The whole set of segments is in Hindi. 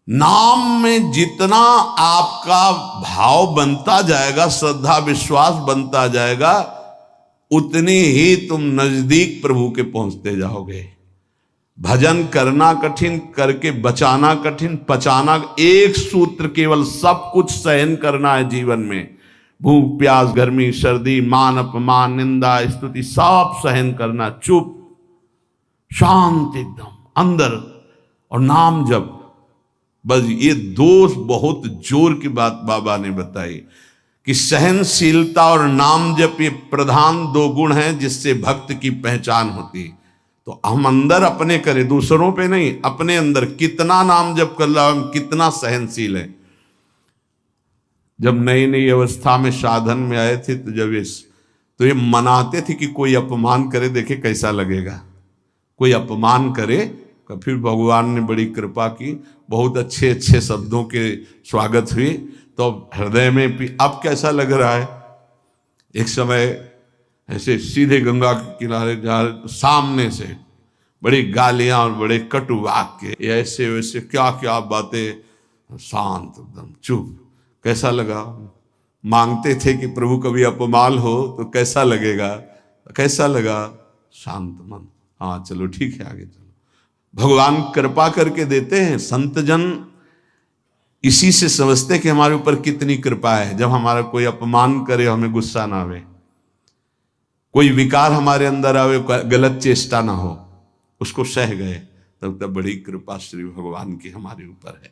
नाम में जितना आपका भाव बनता जाएगा, श्रद्धा विश्वास बनता जाएगा, उतनी ही तुम नजदीक प्रभु के पहुंचते जाओगे। भजन करना कठिन, करके बचाना कठिन, पचाना एक सूत्र केवल, सब कुछ सहन करना है जीवन में। भूख प्यास गर्मी सर्दी मान अपमान निंदा स्तुति सब सहन करना, चुप शांत एकदम अंदर, और नाम जप। बस ये दो बहुत जोर की बात बाबा ने बताई कि सहनशीलता और नाम जप ये प्रधान दो गुण हैं जिससे भक्त की पहचान होती। तो हम अंदर अपने करें, दूसरों पे नहीं, अपने अंदर कितना नाम जप कर रहा, हम कितना सहनशील है। जब नई नई अवस्था में साधन में आए थे तो ये मनाते थे कि कोई अपमान करे देखे कैसा लगेगा, कोई अपमान करे। फिर भगवान ने बड़ी कृपा की, बहुत अच्छे अच्छे शब्दों के स्वागत हुई, तो हृदय में भी अब कैसा लग रहा है। एक समय ऐसे सीधे गंगा के किनारे जा रहे, तो सामने से बड़ी गालियां और बड़े कटु वाक्य, ऐसे वैसे क्या क्या बातें, शांत एकदम चुप। कैसा लगा? मांगते थे कि प्रभु कभी अपमान हो तो कैसा लगेगा, कैसा लगा? शांत मन, हाँ चलो ठीक है आगे चलो। भगवान कृपा करके देते हैं। संत जन इसी से समझते कि हमारे ऊपर कितनी कृपा है। जब हमारा कोई अपमान करे हमें गुस्सा ना आवे, कोई विकार हमारे अंदर आवे, गलत चेष्टा ना हो, उसको सह गए, तब बड़ी कृपा श्री भगवान की हमारे ऊपर है।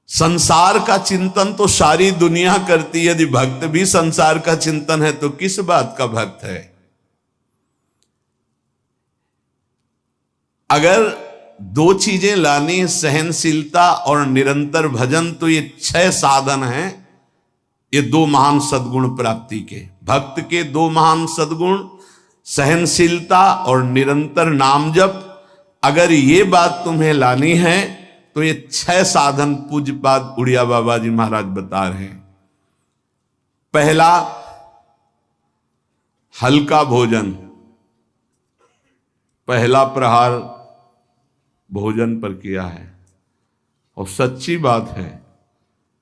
संसार का चिंतन तो सारी दुनिया करती है, यदि भक्त भी संसार का चिंतन है तो किस बात का भक्त है। अगर दो चीजें लानी, सहनशीलता और निरंतर भजन, तो ये 6 साधन हैं, ये 2 महान सद्गुण प्राप्ति के। भक्त के 2 महान सद्गुण सहनशीलता और निरंतर नाम जप। अगर ये बात तुम्हें लानी है तो ये 6 साधन पूज्यपाद उड़िया बाबा जी महाराज बता रहे हैं। पहला, हल्का भोजन। पहला प्रहार भोजन पर किया है, और सच्ची बात है,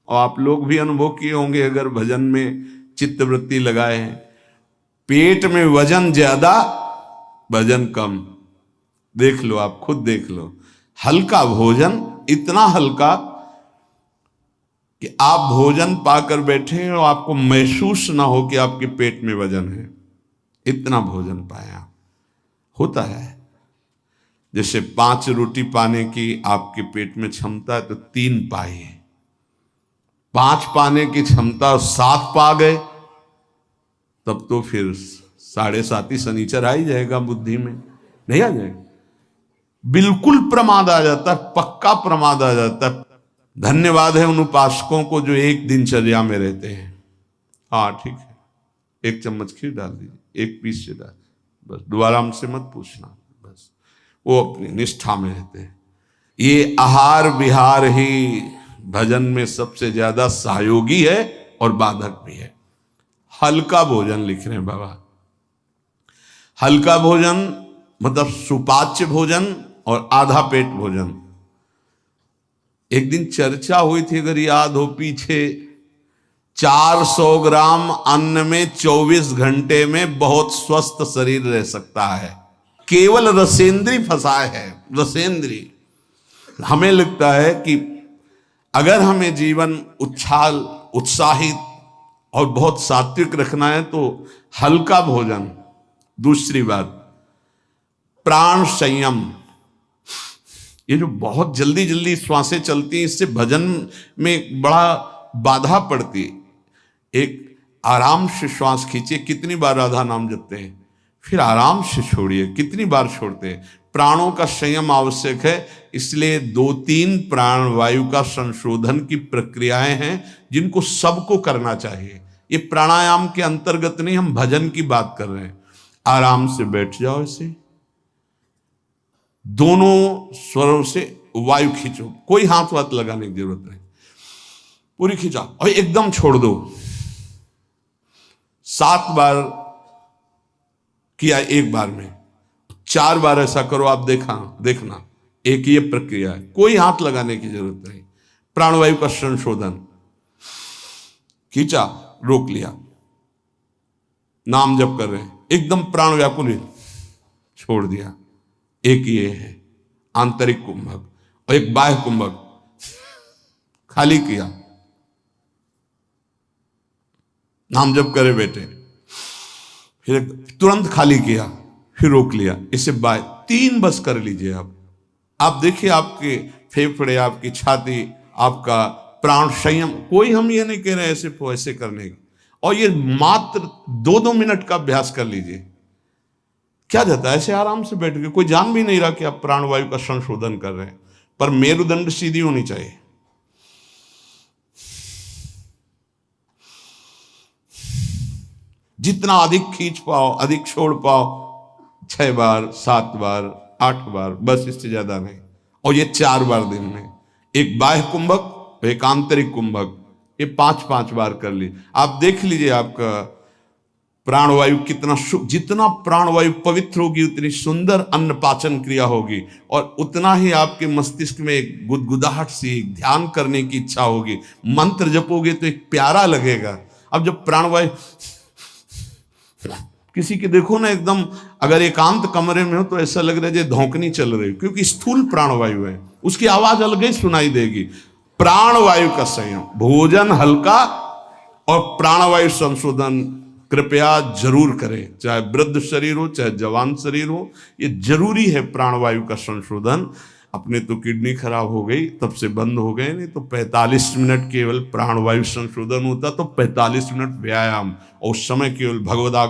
और आप लोग भी अनुभव किए होंगे अगर भजन में चित्तवृत्ति लगाए हैं। पेट में वजन ज्यादा, भजन कम। देख लो, आप खुद देख लो। हल्का भोजन, इतना हल्का कि आप भोजन पाकर बैठे और आपको महसूस ना हो कि आपके पेट में वजन है, इतना भोजन पाया। होता है जैसे 5 रोटी पाने की आपके पेट में क्षमता है तो 3 पाइए, 5 पाने की क्षमता 7 पा गए, तब तो फिर 7.5 ही शनिचर आ ही जाएगा बुद्धि में, नहीं आ जाएगा? बिल्कुल प्रमाद आ जाता है, पक्का प्रमाद आ जाता है। धन्यवाद है उन उपासकों को जो एक दिनचर्या में रहते हैं। हाँ ठीक है, 1 चम्मच खीर डाल दीजिए, 1 पीस से डाल, बस दोबारा हमसे मत पूछना, बस वो अपनी निष्ठा में रहते हैं। ये आहार विहार ही भजन में सबसे ज्यादा सहयोगी है और बाधक भी है। हल्का भोजन लिख रहे हैं बाबा। हल्का भोजन मतलब सुपाच्य भोजन और आधा पेट भोजन। एक दिन चर्चा हुई थी, अगर याद हो पीछे, 400 ग्राम अन्न में 24 घंटे में बहुत स्वस्थ शरीर रह सकता है। केवल रसेंद्री फंसाए है, रसेंद्री। हमें लगता है कि अगर हमें जीवन उछाल उत्साहित और बहुत सात्विक रखना है तो हल्का भोजन। दूसरी बात, प्राण संयम। ये जो बहुत जल्दी जल्दी श्वासें चलती हैं, इससे भजन में बड़ा बाधा पड़ती है। एक आराम से श्वास खींचिए, कितनी बार राधा नाम जपते हैं, फिर आराम से छोड़िए, कितनी बार छोड़ते हैं। प्राणों का संयम आवश्यक है, इसलिए 2-3 प्राण वायु का संशोधन की प्रक्रियाएं हैं जिनको सबको करना चाहिए। ये प्राणायाम के अंतर्गत नहीं, हम भजन की बात कर रहे हैं। आराम से बैठ जाओ, ऐसे दोनों स्वरों से वायु खींचो, कोई हाथ वाथ लगाने की जरूरत नहीं, पूरी खींचाओ और एकदम छोड़ दो। 7 बार किया एक बार में, 4 बार ऐसा करो, आप देखना एक ये प्रक्रिया है, कोई हाथ लगाने की जरूरत नहीं। प्राणवायु का संशोधन, खींचा, रोक लिया, नाम जप कर रहे हैं, एकदम प्राण व्याकुल, छोड़ दिया। एक ये है आंतरिक कुंभक, और एक बाह्य कुंभक, खाली किया, नाम जप करे बैठे, फिर तुरंत खाली किया, फिर रोक लिया, इसे बाह्य, 3 बस कर लीजिए। आप देखिए आपके फेफड़े, आपकी छाती, आपका प्राण संयम, कोई हम ये नहीं कह रहे ऐसे ऐसे करने की, और ये मात्र 2-2 मिनट का अभ्यास कर लीजिए। क्या जाता है ऐसे आराम से बैठ के, कोई जान भी नहीं रहा कि आप प्राणवायु का संशोधन कर रहे हैं, पर मेरुदंड सीधी होनी चाहिए। जितना अधिक खींच पाओ, अधिक छोड़ पाओ, 6 बार, 7 बार, 8 बार, बस, इससे ज्यादा नहीं। और ये 4 बार दिन में, एक बाह्य कुंभक, एक आंतरिक कुंभक, ये 5-5 बार कर ली। आप देख लीजिए आपका प्राणवायु कितना, जितना प्राणवायु पवित्र होगी उतनी सुंदर अन्न पाचन क्रिया होगी, और उतना ही आपके मस्तिष्क में एक गुदगुदाहट सी, ध्यान करने की इच्छा होगी। मंत्र जपोगे तो एक प्यारा लगेगा। अब जब प्राणवायु, किसी के देखो ना एकदम, अगर एकांत कमरे में हो तो ऐसा लग रहा है जैसे धौंकनी चल रही, क्योंकि स्थूल प्राणवायु है, उसकी आवाज अलग ही सुनाई देगी। प्राणवायु का संयम, भोजन हल्का और प्राणवायु संशोधन कृपया जरूर करें, चाहे वृद्ध शरीर हो चाहे जवान शरीर हो, ये जरूरी है प्राणवायु का संशोधन। अपने तो किडनी खराब हो गई, तब से बंद हो गए, नहीं तो 45 मिनट केवल प्राणवायु संशोधन होता, तो 45 मिनट व्यायाम, और उस समय केवल भगवदा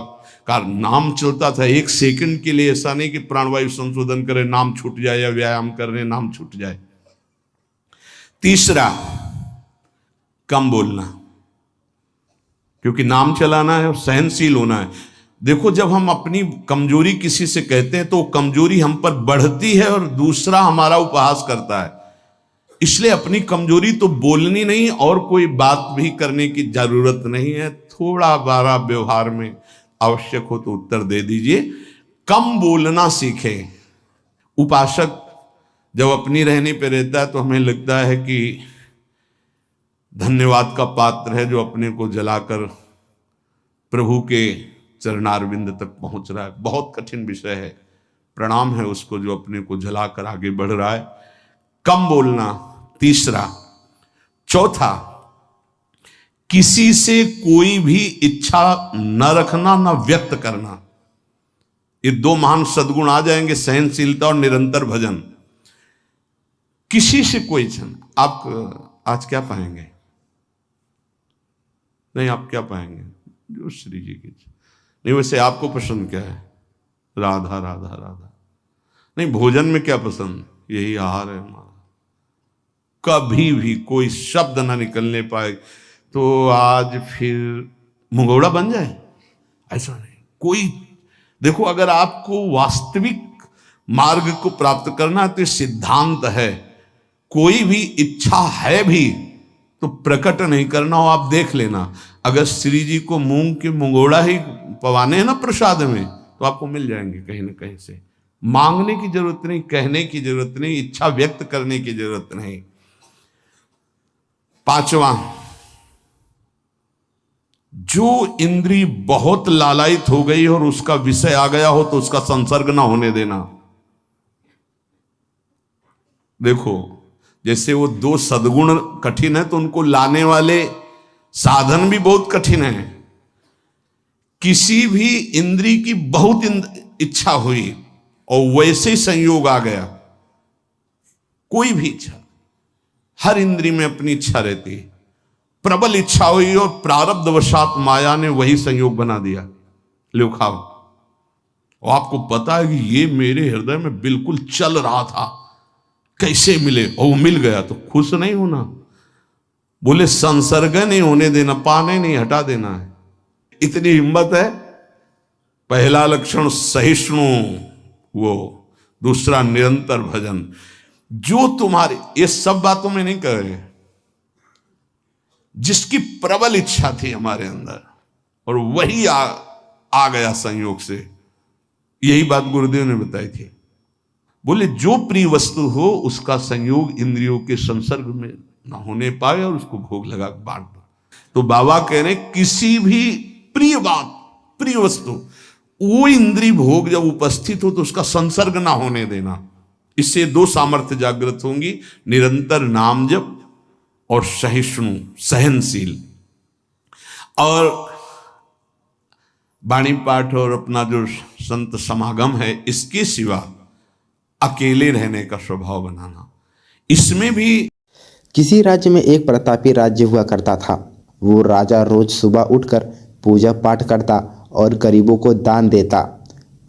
का नाम चलता था। 1 सेकंड के लिए ऐसा नहीं कि प्राणवायु संशोधन करे, नाम छूट जाए, या व्यायाम करने नाम छूट जाए। तीसरा, कम बोलना, क्योंकि नाम चलाना है और सहनशील होना है। देखो, जब हम अपनी कमजोरी किसी से कहते हैं तो कमजोरी हम पर बढ़ती है और दूसरा हमारा उपहास करता है। इसलिए अपनी कमजोरी तो बोलनी नहीं, और कोई बात भी करने की जरूरत नहीं है। थोड़ा बारा व्यवहार में आवश्यक हो तो उत्तर दे दीजिए, कम बोलना सीखें। उपासक जब अपनी रहने पे रहता है तो हमें लगता है कि धन्यवाद का पात्र है, जो अपने को जलाकर प्रभु के चरणारविंद तक पहुंच रहा है। बहुत कठिन विषय है, प्रणाम है उसको जो अपने को जलाकर आगे बढ़ रहा है। कम बोलना, तीसरा। चौथा, किसी से कोई भी इच्छा न रखना, न व्यक्त करना। ये 2 महान सद्गुण आ जाएंगे, सहनशीलता और निरंतर भजन। किसी से कोई इच्छा, आप आज क्या पाएंगे? नहीं, आप क्या पाएंगे? जो श्री जी की। नहीं, वैसे आपको पसंद क्या है? राधा राधा राधा। नहीं, भोजन में क्या पसंद? यही आहार है हमारा। कभी भी कोई शब्द ना निकलने पाए तो आज फिर मुंगौड़ा बन जाए, ऐसा नहीं। कोई, देखो, अगर आपको वास्तविक मार्ग को प्राप्त करना है तो सिद्धांत है, कोई भी इच्छा है भी तो प्रकट नहीं करना हो। आप देख लेना, अगर श्री जी को मूंग के मुंगोड़ा ही पवाने हैं ना प्रसाद में, तो आपको मिल जाएंगे कहीं ना कहीं से। मांगने की जरूरत नहीं, कहने की जरूरत नहीं, इच्छा व्यक्त करने की जरूरत नहीं। 5वां, जो इंद्री बहुत लालायित हो गई और उसका विषय आ गया हो तो उसका संसर्ग ना होने देना। देखो, जैसे वो 2 सद्गुण कठिन है तो उनको लाने वाले साधन भी बहुत कठिन है। किसी भी इंद्री की बहुत इच्छा हुई और वैसे संयोग आ गया, कोई भी इच्छा, हर इंद्री में अपनी इच्छा रहती है, प्रबल इच्छा हुई और प्रारब्धवशात माया ने वही संयोग बना दिया, लो खाओ। और आपको पता है कि ये मेरे हृदय में बिल्कुल चल रहा था, कैसे मिले, और वो मिल गया, तो खुश नहीं होना। बोले संसर्ग नहीं होने देना, पाने नहीं, हटा देना है। इतनी हिम्मत है। पहला लक्षण सहिष्णु, वो दूसरा निरंतर भजन। जो तुम्हारे, ये सब बातों में नहीं कह रहे, जिसकी प्रबल इच्छा थी हमारे अंदर और वही आ गया संयोग से, यही बात गुरुदेव ने बताई थी। बोले जो प्रिय वस्तु हो उसका संयोग इंद्रियों के संसर्ग में ना होने पाए और उसको भोग लगा बांट दो। तो बाबा कह रहे किसी भी प्रिय बात, प्रिय वस्तु, वो इंद्रिय भोग जब उपस्थित हो तो उसका संसर्ग ना होने देना। इससे दो सामर्थ्य जागृत होंगी, निरंतर नाम जप और सहिष्णु, सहनशील। और वाणी पाठ और अपना जो संत समागम है, इसके सिवा अकेले रहने का स्वभाव बनाना। इसमें भी किसी राज्य में एक प्रतापी राज्य हुआ करता था। वो राजा रोज सुबह उठकर पूजा पाठ करता और गरीबों को दान देता।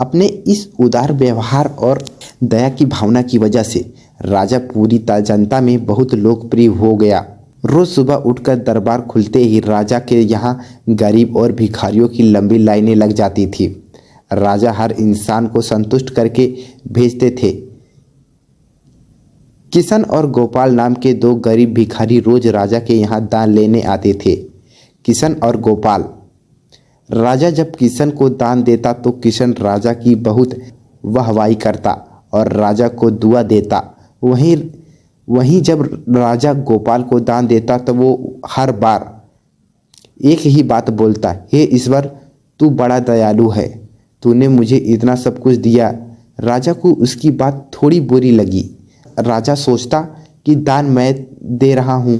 अपने इस उदार व्यवहार और दया की भावना की वजह से राजा पूरी जनता में बहुत लोकप्रिय हो गया। रोज सुबह उठकर दरबार खुलते ही राजा के यहाँ गरीब और भिखारियों की लंबी लाइनें लग जाती थी। राजा हर इंसान को संतुष्ट करके भेजते थे। किशन और गोपाल नाम के दो गरीब भिखारी रोज राजा के यहाँ दान लेने आते थे। किशन और गोपाल। राजा जब किशन को दान देता तो किशन राजा की बहुत वाहवाही करता और राजा को दुआ देता। वहीं जब राजा गोपाल को दान देता तो वो हर बार एक ही बात बोलता, हे ईश्वर, तू बड़ा दयालु है, तूने मुझे इतना सब कुछ दिया। राजा को उसकी बात थोड़ी बुरी लगी। राजा सोचता कि दान मैं दे रहा हूँ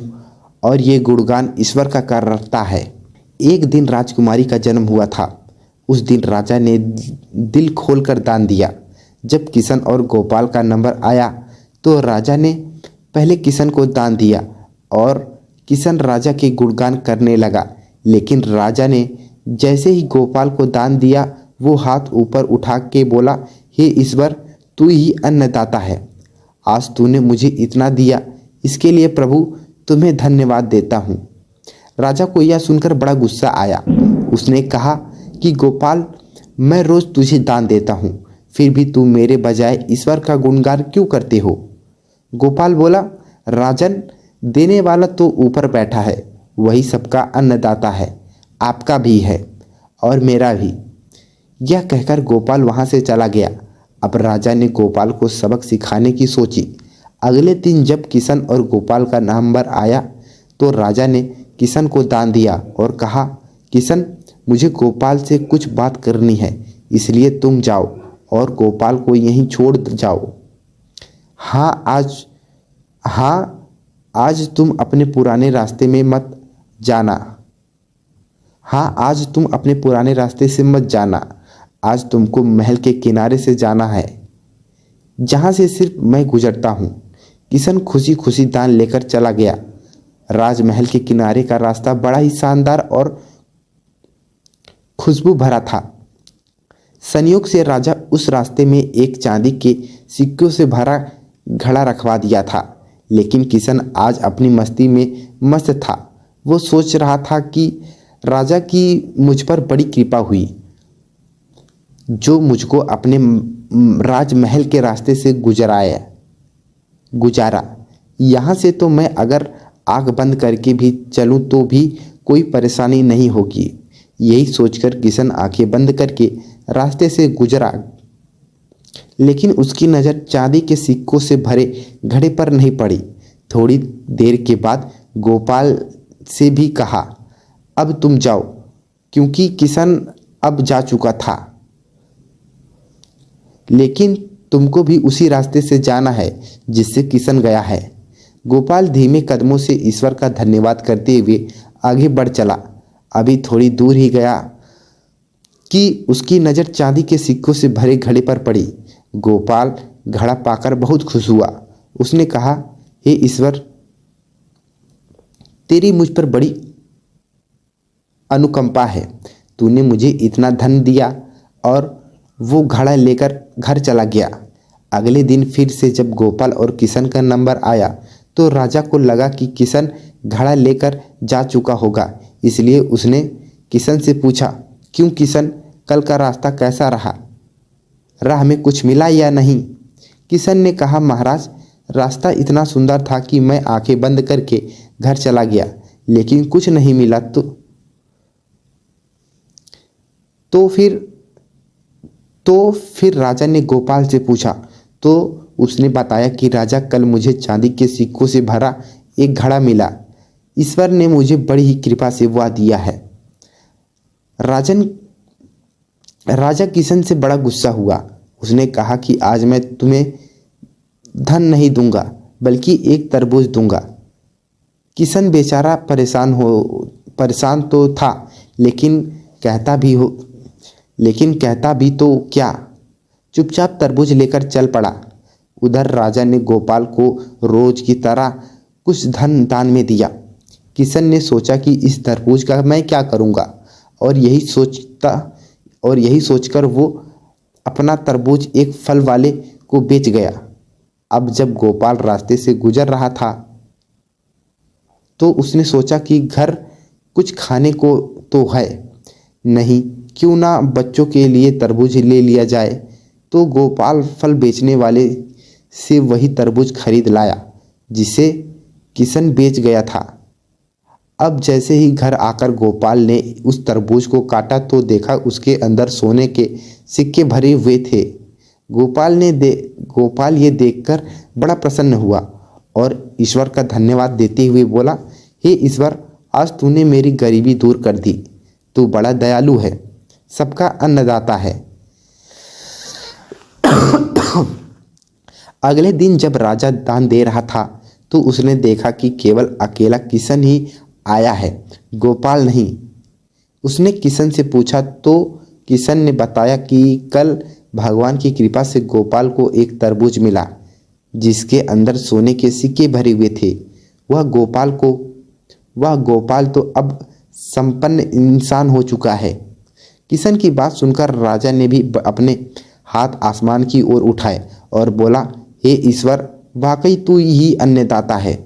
और ये गुणगान ईश्वर का करता है। एक दिन राजकुमारी का जन्म हुआ था। उस दिन राजा ने दिल खोलकर दान दिया। जब किशन और गोपाल का नंबर आया तो राजा ने पहले किशन को दान दिया और किशन राजा के गुणगान करने लगा। लेकिन राजा ने जैसे ही गोपाल को दान दिया वो हाथ ऊपर उठा के बोला, हे ईश्वर, तू ही अन्नदाता है। आज तूने मुझे इतना दिया, इसके लिए प्रभु तुम्हें धन्यवाद देता हूँ। राजा को यह सुनकर बड़ा गुस्सा आया। उसने कहा कि गोपाल, मैं रोज तुझे दान देता हूँ, फिर भी तू मेरे बजाय ईश्वर का गुणगान क्यों करते हो? गोपाल बोला, राजन, देने वाला तो ऊपर बैठा है, वही सबका अन्नदाता है, आपका भी है और मेरा भी। यह कहकर गोपाल वहाँ से चला गया। अब राजा ने गोपाल को सबक सिखाने की सोची। अगले दिन जब किशन और गोपाल का नंबर आया तो राजा ने किशन को दान दिया और कहा, किशन, मुझे गोपाल से कुछ बात करनी है, इसलिए तुम जाओ और गोपाल को यहीं छोड़ जाओ। आज तुम अपने पुराने रास्ते में मत जाना। आज तुम अपने पुराने रास्ते से मत जाना। आज तुमको महल के किनारे से जाना है, जहाँ से सिर्फ मैं गुजरता हूँ। किशन खुशी खुशी दान लेकर चला गया। राजमहल के किनारे का रास्ता बड़ा ही शानदार और खुशबू भरा था। संयोग से राजा उस रास्ते में एक चांदी के सिक्कों से भरा घड़ा रखवा दिया था। लेकिन किशन आज अपनी मस्ती में मस्त था। वो सोच रहा था कि राजा की मुझ पर बड़ी कृपा हुई, जो मुझको अपने राजमहल के रास्ते से गुजारा। यहाँ से तो मैं अगर आँख बंद करके भी चलूँ तो भी कोई परेशानी नहीं होगी। यही सोचकर किशन आंखें बंद करके रास्ते से गुजरा। लेकिन उसकी नज़र चांदी के सिक्कों से भरे घड़े पर नहीं पड़ी। थोड़ी देर के बाद गोपाल से भी कहा, अब तुम जाओ, क्योंकि किशन अब जा चुका था। लेकिन तुमको भी उसी रास्ते से जाना है जिससे किशन गया है। गोपाल धीमे कदमों से ईश्वर का धन्यवाद करते हुए आगे बढ़ चला। अभी थोड़ी दूर ही गया कि उसकी नज़र चांदी के सिक्कों से भरे घड़े पर पड़ी। गोपाल घड़ा पाकर बहुत खुश हुआ। उसने कहा, हे ईश्वर, तेरी मुझ पर बड़ी अनुकंपा है। तूने मुझे इतना धन दिया। और वो घड़ा लेकर घर चला गया। अगले दिन फिर से जब गोपाल और किशन का नंबर आया तो राजा को लगा कि किशन घड़ा लेकर जा चुका होगा, इसलिए उसने किशन से पूछा, क्यों किशन, कल का रास्ता कैसा रहा? राह में कुछ मिला या नहीं? किशन ने कहा, महाराज, रास्ता इतना सुंदर था कि मैं आंखें बंद करके घर चला गया, लेकिन कुछ नहीं मिला। तो फिर राजा ने गोपाल से पूछा, तो उसने बताया कि राजा, कल मुझे चांदी के सिक्कों से भरा एक घड़ा मिला। ईश्वर ने मुझे बड़ी ही कृपा से वह दिया है। राजा किशन से बड़ा गुस्सा हुआ। उसने कहा कि आज मैं तुम्हें धन नहीं दूंगा, बल्कि एक तरबूज दूंगा। किशन बेचारा परेशान तो था, लेकिन कहता भी तो क्या, चुपचाप तरबूज लेकर चल पड़ा। उधर राजा ने गोपाल को रोज की तरह कुछ धन दान में दिया। किशन ने सोचा कि इस तरबूज का मैं क्या करूंगा, और यही सोचकर वो अपना तरबूज एक फल वाले को बेच गया। अब जब गोपाल रास्ते से गुजर रहा था तो उसने सोचा कि घर कुछ खाने को तो है नहीं, क्यों ना बच्चों के लिए तरबूज ले लिया जाए। तो गोपाल फल बेचने वाले से वही तरबूज खरीद लाया जिसे किशन बेच गया था। अब जैसे ही घर आकर गोपाल ने उस तरबूज को काटा तो देखा उसके अंदर सोने के सिक्के भरे हुए थे। गोपाल ये देखकर बड़ा प्रसन्न हुआ और ईश्वर का धन्यवाद देते हुए बोला, हे ईश्वर, आज तूने मेरी गरीबी दूर कर दी। तू बड़ा दयालु है, सबका अन्नदाता है। अगले दिन जब राजा दान दे रहा था तो उसने देखा कि केवल अकेला किशन ही आया है, गोपाल नहीं। उसने किशन से पूछा तो किशन ने बताया कि कल भगवान की कृपा से गोपाल को एक तरबूज मिला जिसके अंदर सोने के सिक्के भरे हुए थे। वह गोपाल तो अब संपन्न इंसान हो चुका है। किशन की बात सुनकर राजा ने भी अपने हाथ आसमान की ओर उठाए और बोला, हे ईश्वर, वाकई तू ही अन्नदाता है,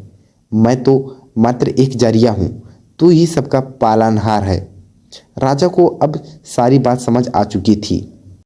मैं तो मात्र एक जरिया हूँ, तू ही सबका पालनहार है। राजा को अब सारी बात समझ आ चुकी थी।